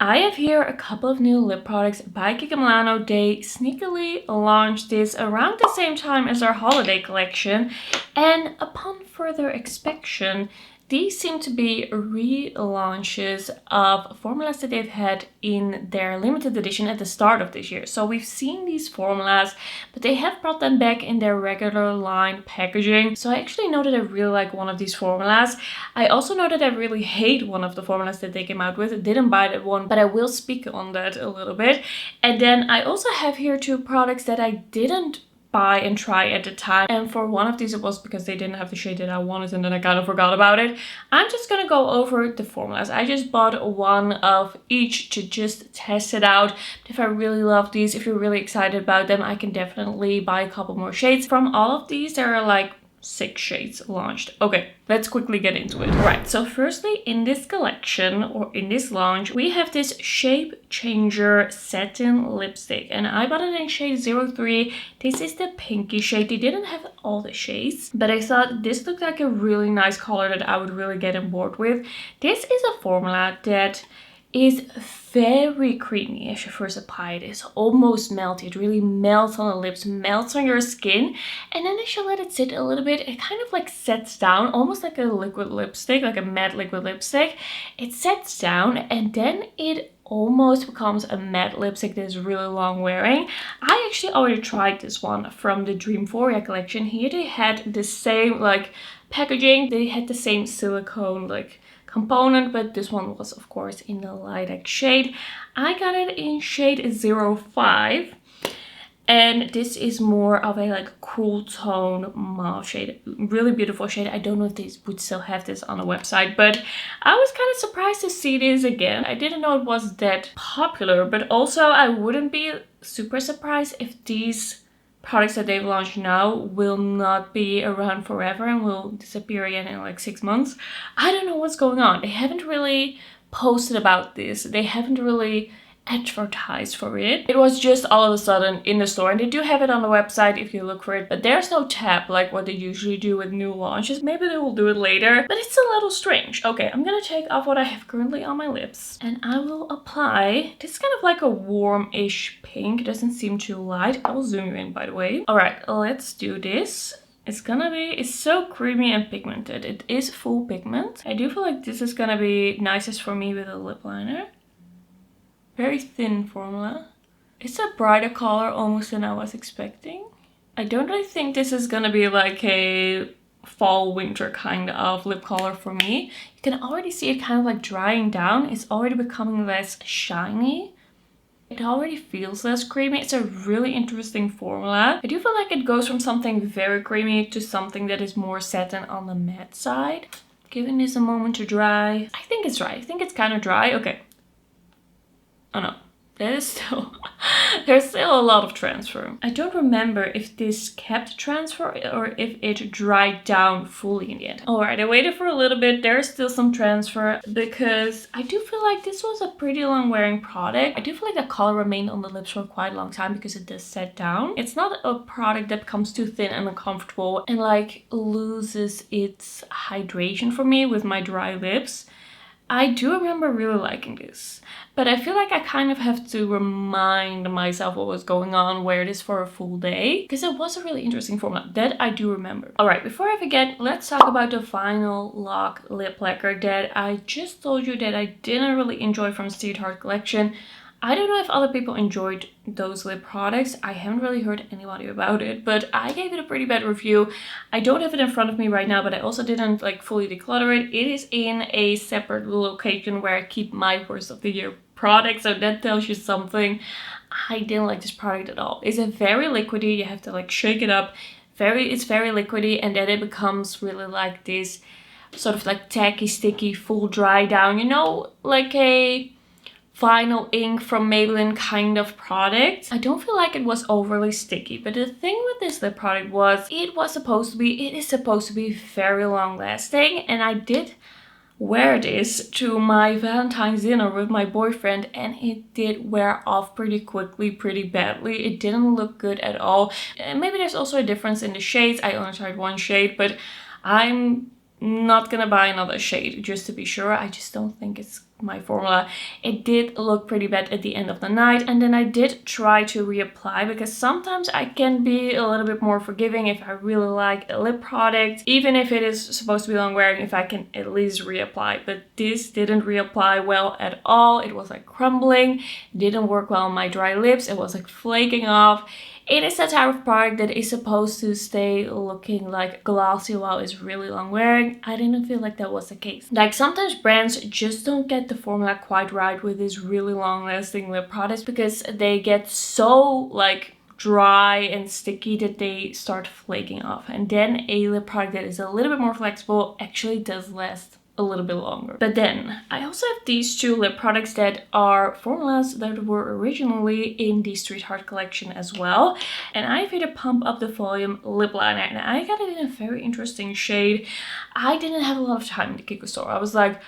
I have here a couple of new lip products by Kiko. They sneakily launched this around the same time as our holiday collection, and upon further inspection, these seem to be relaunches of formulas that they've had in their limited edition at the start of this year. So we've seen these formulas, but they have brought them back in their regular line packaging. So I actually know that I really like one of these formulas. I also know that I really hate one of the formulas that they came out with. I didn't buy that one, but I will speak on that a little bit. And then I also have here two products that I didn't buy and try at the time, and for one of these it was because they didn't have the shade that I wanted and then I kind of forgot about it. I'm just gonna go over the formulas. I just bought one of each to just test it out. If I really love these, if you're really excited about them, I can definitely buy a couple more shades. From all of these, there are like 6 shades launched. Okay, let's quickly get into it. Right, so firstly, in this collection or in this launch, we have this Shape Changer Satin lipstick, and I bought it in shade 03. This is the pinky shade. They didn't have all the shades, but I thought this looked like a really nice color that I would really get on board with. This is a formula that is very creamy as you first apply it. It's almost melty. It really melts on the lips, melts on your skin, and then as you let it sit a little bit, it kind of like sets down, almost like a liquid lipstick, like a matte liquid lipstick. It sets down and then it almost becomes a matte lipstick that is really long wearing. I actually already tried this one from the Dreamforia collection. Here they had the same like packaging, they had the same silicone like component, but this one was of course in the lilac shade. I got it in shade 05, and this is more of a like cool tone mauve shade. Really beautiful shade. I don't know if they would still have this on the website, but I was kind of surprised to see this again. I didn't know it was that popular, but also I wouldn't be super surprised if these products that they've launched now will not be around forever and will disappear again in like 6 months. I don't know what's going on. They haven't really posted about this. They haven't really advertised for it. It was just all of a sudden in the store, and they do have it on the website if you look for it, but there's no tab like what they usually do with new launches. Maybe they will do it later, but it's a little strange. Okay, I'm gonna take off what I have currently on my lips, and I will apply. This is kind of like a warm-ish pink. It doesn't seem too light. I will zoom you in, by the way. All right, let's do this. It's so creamy and pigmented. It is full pigment. I do feel like this is gonna be nicest for me with a lip liner. Very thin formula. It's a brighter color almost than I was expecting. I don't really think this is gonna be like a fall winter kind of lip color for me. You can already see it kind of like drying down. It's already becoming less shiny. It already feels less creamy. It's a really interesting formula. I do feel like it goes from something very creamy to something that is more satin on the matte side. Giving this a moment to dry. I think it's dry. I think it's kind of dry. Okay. Oh no, that is still, there's still a lot of transfer. I don't remember if this kept transfer or if it dried down fully in the end. Alright, I waited for a little bit. There's still some transfer because I do feel like this was a pretty long wearing product. I do feel like the color remained on the lips for quite a long time because it does set down. It's not a product that becomes too thin and uncomfortable and like loses its hydration for me with my dry lips. I do remember really liking this, but I feel like I kind of have to remind myself what was going on, wear this for a full day, because it was a really interesting formula. That I do remember. Alright, before I forget, let's talk about the Vinyl Lock Lip Lacquer that I just told you that I didn't really enjoy from Street Heart collection. I don't know if other people enjoyed those lip products. I haven't really heard anybody about it, but I gave it a pretty bad review. I don't have it in front of me right now, but I also didn't like fully declutter it. It is in a separate location where I keep my worst of the year products, so that tells you something. I didn't like this product at all. It's a very liquidy. You have to like shake it up. It's very liquidy, and then it becomes really like this sort of like tacky, sticky, full dry down. You know, like a vinyl ink from Maybelline kind of product. I don't feel like it was overly sticky, but the thing with this lip product was it is supposed to be very long lasting, and I did wear this to my Valentine's dinner with my boyfriend, and it did wear off pretty quickly, pretty badly. It didn't look good at all. And maybe there's also a difference in the shades. I only tried one shade, but I'm not gonna buy another shade just to be sure. I just don't think it's my formula, it did look pretty bad at the end of the night. And then I did try to reapply, because sometimes I can be a little bit more forgiving if I really like a lip product, even if it is supposed to be long wearing, if I can at least reapply. But this didn't reapply well at all. It was like crumbling, it didn't work well on my dry lips, it was like flaking off. It is that type of product that is supposed to stay looking like glossy while it's really long wearing. I didn't feel like that was the case. Like sometimes brands just don't get the formula quite right with these really long lasting lip products, because they get so like dry and sticky that they start flaking off. And then a lip product that is a little bit more flexible actually does last a little bit longer. But then I also have these two lip products that are formulas that were originally in the Street Heart collection as well. And I have here the Pump Up the Volume lip liner, and I got it in a very interesting shade. I didn't have a lot of time in the Kiko store. I was like,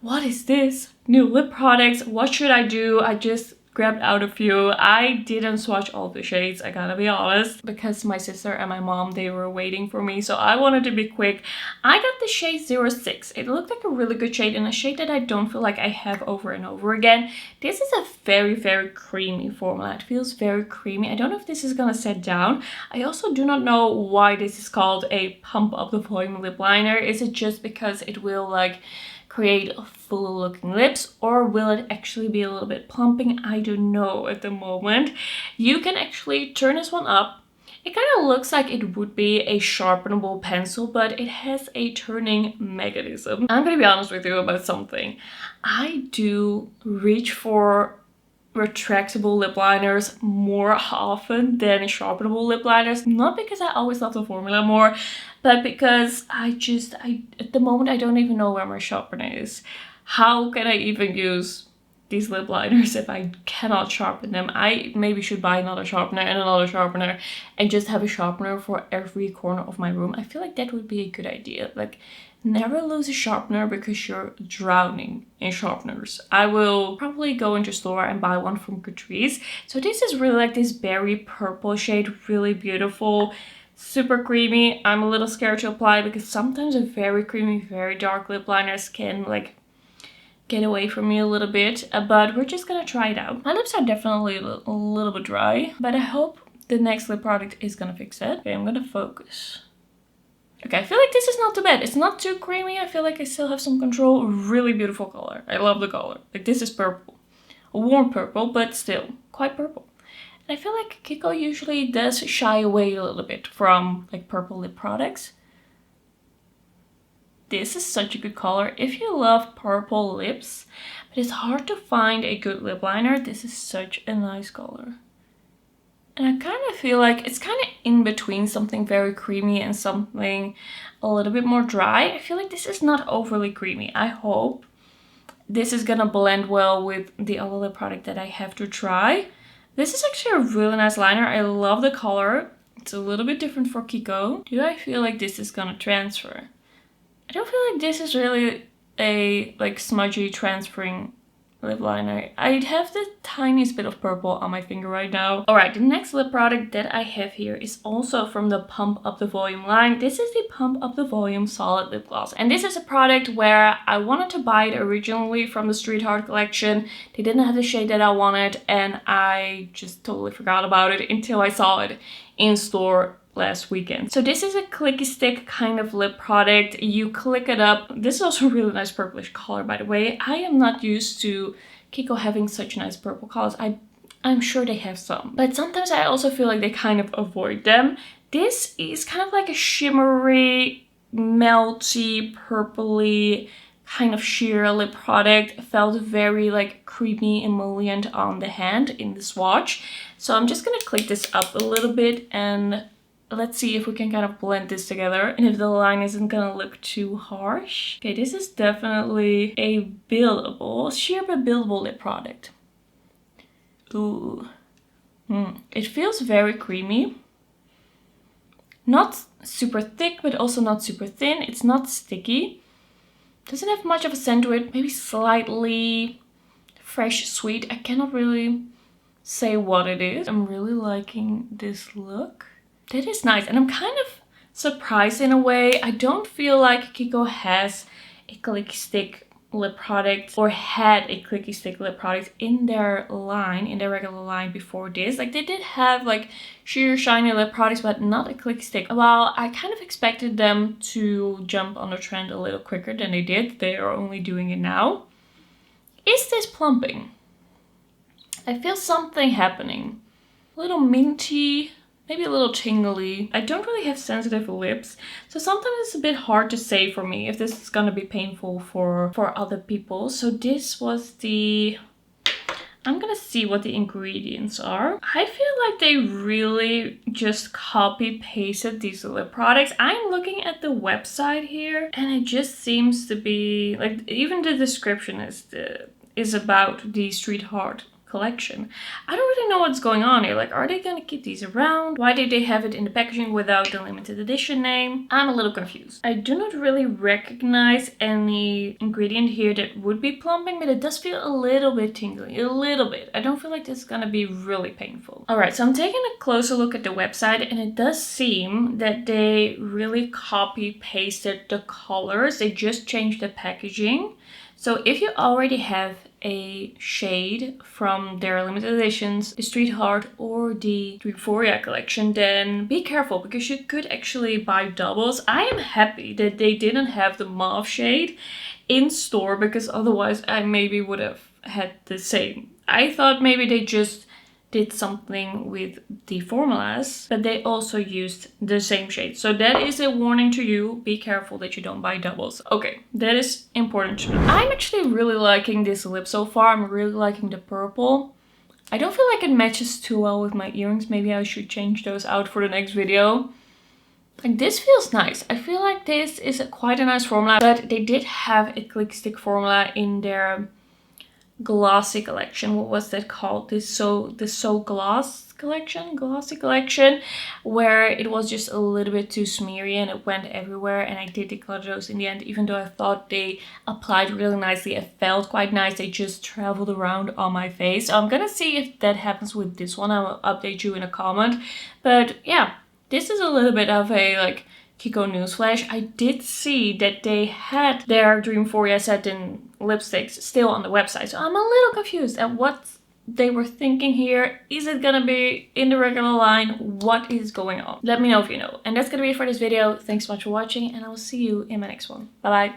what is this? New lip products, what should I do? I just grabbed out a few. I didn't swatch all the shades, I gotta be honest, because my sister and my mom, they were waiting for me, so I wanted to be quick. I got the shade 06. It looked like a really good shade, and a shade that I don't feel like I have over and over again. This is a very, very creamy formula. It feels very creamy. I don't know if this is gonna set down. I also do not know why this is called a Pump Up the Volume lip liner. Is it just because it will like create fuller looking lips, or will it actually be a little bit plumping? I don't know at the moment. You can actually turn this one up. It kind of looks like it would be a sharpenable pencil, but it has a turning mechanism. I'm gonna be honest with you about something. I do reach for retractable lip liners more often than sharpenable lip liners. Not because I always love the formula more, but because I at the moment I don't even know where my sharpener is. How can I even use these lip liners if I cannot sharpen them? I maybe should buy another sharpener and just have a sharpener for every corner of my room. I feel like that would be a good idea. Like, never lose a sharpener because you're drowning in sharpeners. I will probably go into store and buy one from Catrice. So this is really like this berry purple shade, really beautiful, super creamy. I'm a little scared to apply because sometimes a very creamy, very dark lip liners can like get away from me a little bit, but we're just gonna try it out. My lips are definitely a little bit dry, but I hope the next lip product is gonna fix it. Okay, I'm gonna focus. Okay, I feel like this is not too bad. It's not too creamy. I feel like I still have some control. Really beautiful color. I love the color. Like, this is purple. A warm purple, but still quite purple. And I feel like Kiko usually does shy away a little bit from like purple lip products. This is such a good color if you love purple lips, but it's hard to find a good lip liner. This is such a nice color. And I kind of feel like it's kind of in between something very creamy and something a little bit more dry. I feel like this is not overly creamy. I hope this is gonna blend well with the other lip product that I have to try. This is actually a really nice liner. I love the color. It's a little bit different for Kiko. Do I feel like this is gonna transfer? I don't feel like this is really a like smudgy transferring lip liner. I have the tiniest bit of purple on my finger right now. Alright, the next lip product that I have here is also from the Pump Up the Volume line. This is the Pump Up the Volume Solid Lip Gloss. And this is a product where I wanted to buy it originally from the Street Heart collection. They didn't have the shade that I wanted, and I just totally forgot about it until I saw it in store last weekend. So this is a clicky stick kind of lip product. You click it up. This is also a really nice purplish color, by the way. I am not used to Kiko having such nice purple colors. I'm sure they have some, but sometimes I also feel like they kind of avoid them. This is kind of like a shimmery, melty, purpley kind of sheer lip product. It felt very like creamy emollient on the hand in the swatch. So I'm just gonna click this up a little bit and let's see if we can kind of blend this together and if the line isn't gonna look too harsh. Okay, this is definitely a buildable, sheer but buildable lip product. Ooh. It feels very creamy. Not super thick, but also not super thin. It's not sticky. Doesn't have much of a scent to it. Maybe slightly fresh, sweet. I cannot really say what it is. I'm really liking this look. That is nice, and I'm kind of surprised in a way. I don't feel like Kiko has a click stick lip product or had a clicky stick lip product in their line, in their regular line before this. Like they did have like sheer shiny lip products, but not a clicky stick. While I kind of expected them to jump on the trend a little quicker than they did, they are only doing it now. Is this plumping? I feel something happening. A little minty, maybe a little tingly. I don't really have sensitive lips, so sometimes it's a bit hard to say for me if this is gonna be painful for other people. So this was the... I'm gonna see what the ingredients are. I feel like they really just copy pasted these lip products. I'm looking at the website here and it just seems to be like, even the description is about the Street Heart collection. I don't really know what's going on here. Like, are they gonna keep these around? Why did they have it in the packaging without the limited edition name? I'm a little confused. I do not really recognize any ingredient here that would be plumping, but it does feel a little bit tingly, a little bit. I don't feel like this is gonna be really painful. All right, so I'm taking a closer look at the website and it does seem that they really copy pasted the colors. They just changed the packaging. So if you already have a shade from their limited editions, the Street Heart or the Euphoria collection, then be careful because you could actually buy doubles. I am happy that they didn't have the mauve shade in store because otherwise I maybe would have had the same. I thought maybe they just did something with the formulas, but they also used the same shade. So that is a warning to you. Be careful that you don't buy doubles. Okay, that is important to know. I'm actually really liking this lip so far. I'm really liking the purple. I don't feel like it matches too well with my earrings. Maybe I should change those out for the next video. Like, this feels nice. I feel like this is quite a nice formula, but they did have a click stick formula in their glossy collection. What was that called? The So Gloss collection, glossy collection, where it was just a little bit too smeary and it went everywhere, and I did declutter those in the end. Even though I thought they applied really nicely, it felt quite nice, they just traveled around on my face. So I'm gonna see if that happens with this one. I will update you in a comment. But yeah, this is a little bit of a like Kiko newsflash. I did see that they had their Dreamforia Satin lipsticks still on the website, so I'm a little confused at what they were thinking here. Is it gonna be in the regular line? What is going on? Let me know if you know. And that's gonna be it for this video. Thanks so much for watching, and I will see you in my next one. Bye bye.